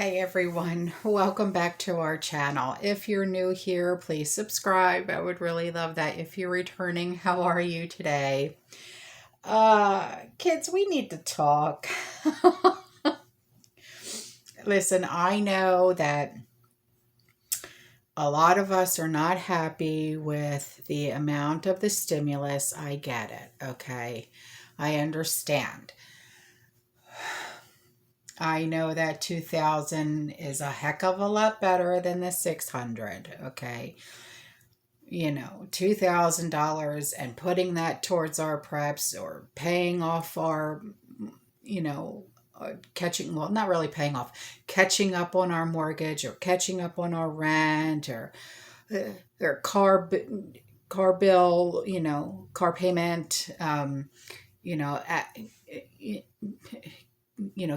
Hey everyone, welcome back to our channel. If you're new here, please subscribe. I would really love that. If you're returning, how are you today? Kids, we need to talk. Listen, I know that a lot of us are not happy with the amount of the stimulus. I get it, okay? I understand. I know that 2000 is a heck of a lot better than the 600, okay? $2,000 and putting that towards our preps or paying off our, well, not really paying off, catching up on our mortgage or catching up on our rent or car bill, car payment, you know, at,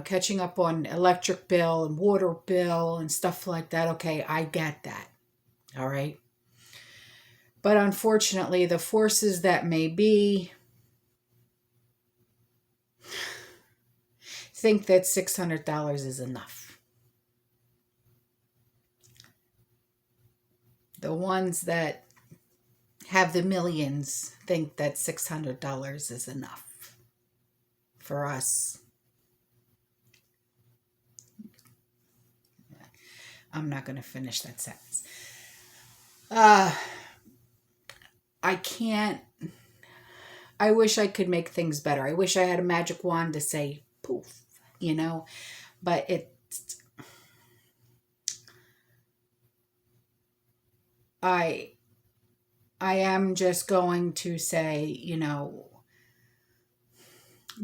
catching up on electric bill and water bill and stuff like that. Okay, I get that. All right. But unfortunately, the forces that may be think that $600 is enough. The ones that have the millions think that $600 is enough for us. I'm not going to finish that sentence. I wish I could make things better. I wish I had a magic wand to say poof, but I am just going to say,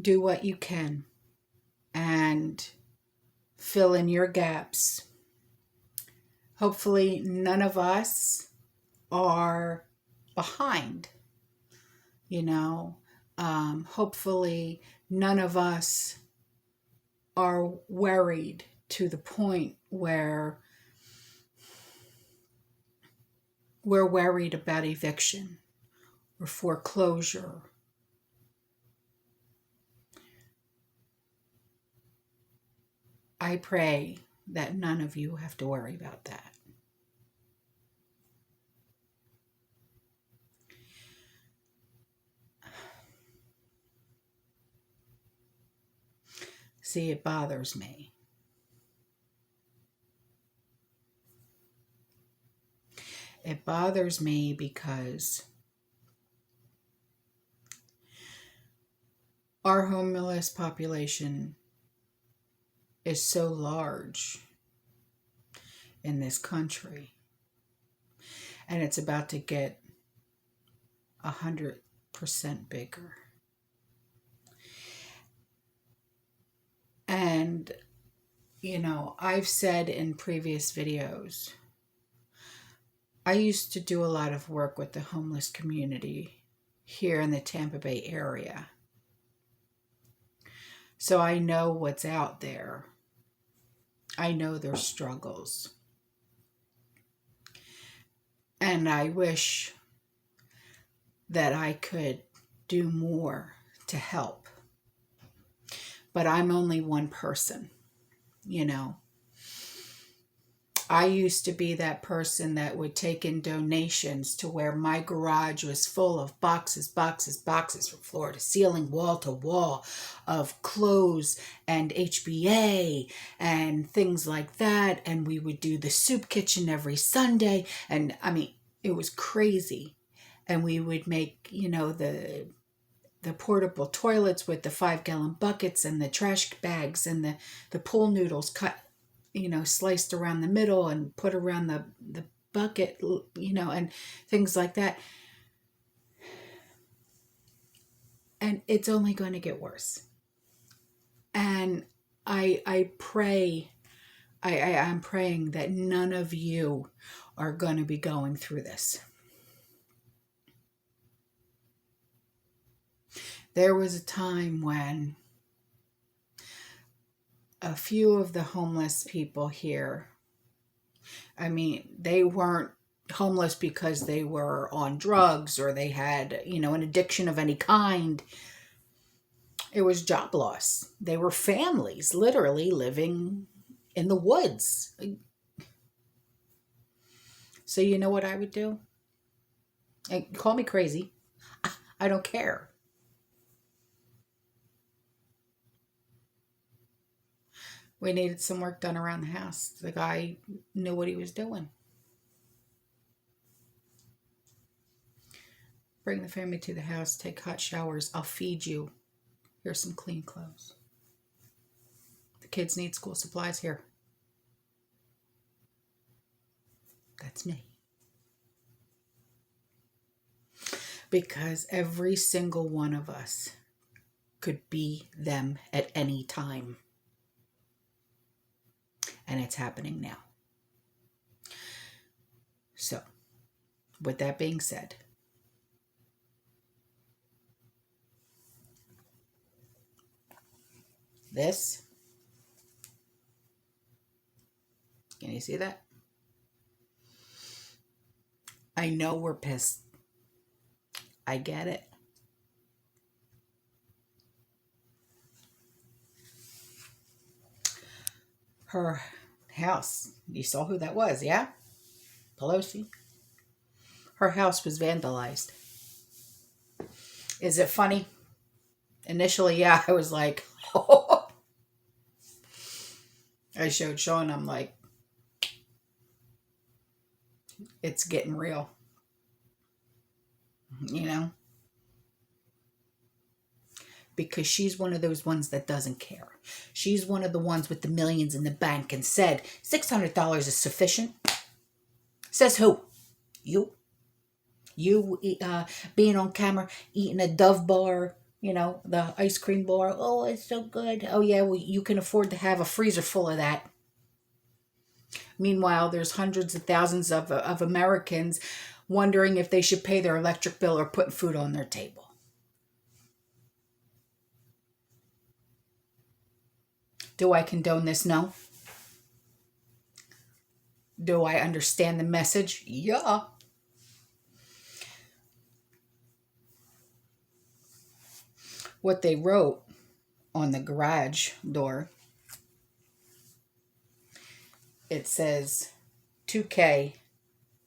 do what you can and fill in your gaps. Hopefully none of us are behind, hopefully none of us are worried to the point where we're worried about eviction or foreclosure. I pray that none of you have to worry about that. See, it bothers me. It bothers me because our homeless population is so large in this country, and it's about to get 100% bigger. And, I've said in previous videos, I used to do a lot of work with the homeless community here in the Tampa Bay area. So I know what's out there. I know their struggles. And I wish that I could do more to help. But I'm only one person, I used to be that person that would take in donations to where my garage was full of boxes from floor to ceiling, wall to wall, of clothes and HBA and things like that. And we would do the soup kitchen every Sunday. And it was crazy. And we would make, the portable toilets with the 5-gallon buckets and the trash bags and the pool noodles cut, sliced around the middle and put around the bucket, and things like that. And it's only going to get worse. And I pray, I'm praying that none of you are going to be going through this. There was a time when a few of the homeless people here, they weren't homeless because they were on drugs or they had, an addiction of any kind. It was job loss. They were families literally living in the woods. So you know what I would do? And call me crazy. I don't care. We needed some work done around the house. The guy knew what he was doing. Bring the family to the house, take hot showers. I'll feed you. Here's some clean clothes. The kids need school supplies here. That's me. Because every single one of us could be them at any time. And it's happening now. So, with that being said, this, can you see that? I know we're pissed. I get it. Her house, you saw who that was, yeah? Pelosi. Her house was vandalized. Is it funny? Initially, yeah, I was like, oh. I showed Sean, I'm like, it's getting real. You know? Because she's one of those ones that doesn't care. She's one of the ones with the millions in the bank and said $600 is sufficient. Says who? You? You being on camera, eating a Dove bar, you know, the ice cream bar. Oh, it's so good. Oh, yeah, well, you can afford to have a freezer full of that. Meanwhile, there's hundreds of thousands of Americans wondering if they should pay their electric bill or put food on their table. Do I condone this? No. Do I understand the message? Yeah. What they wrote on the garage door, it says 2K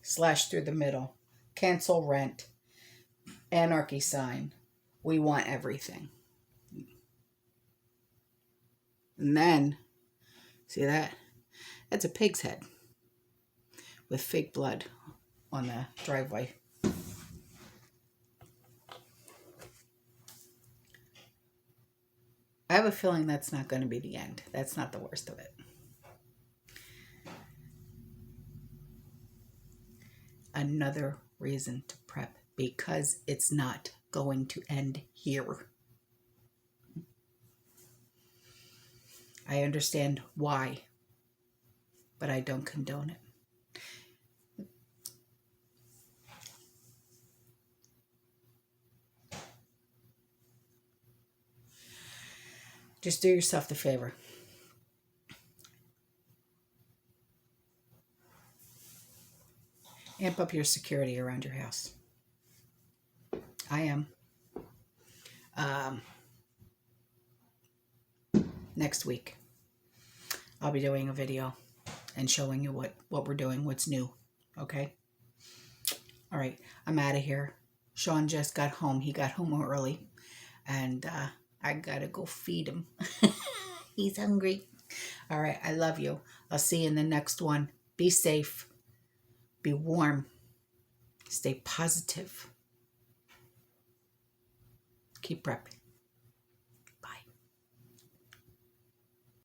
slash through the middle, cancel rent, anarchy sign, we want everything. And then, see that? That's a pig's head with fake blood on the driveway. I have a feeling that's not going to be the end. That's not the worst of it. Another reason to prep, because it's not going to end here. I understand why, but I don't condone it. Just do yourself the favor. Amp up your security around your house. I am. Next week, I'll be doing a video and showing you what we're doing, what's new. Okay? All right. I'm out of here. Sean just got home. He got home early. And I gotta go feed him. He's hungry. All right. I love you. I'll see you in the next one. Be safe. Be warm. Stay positive. Keep prepping.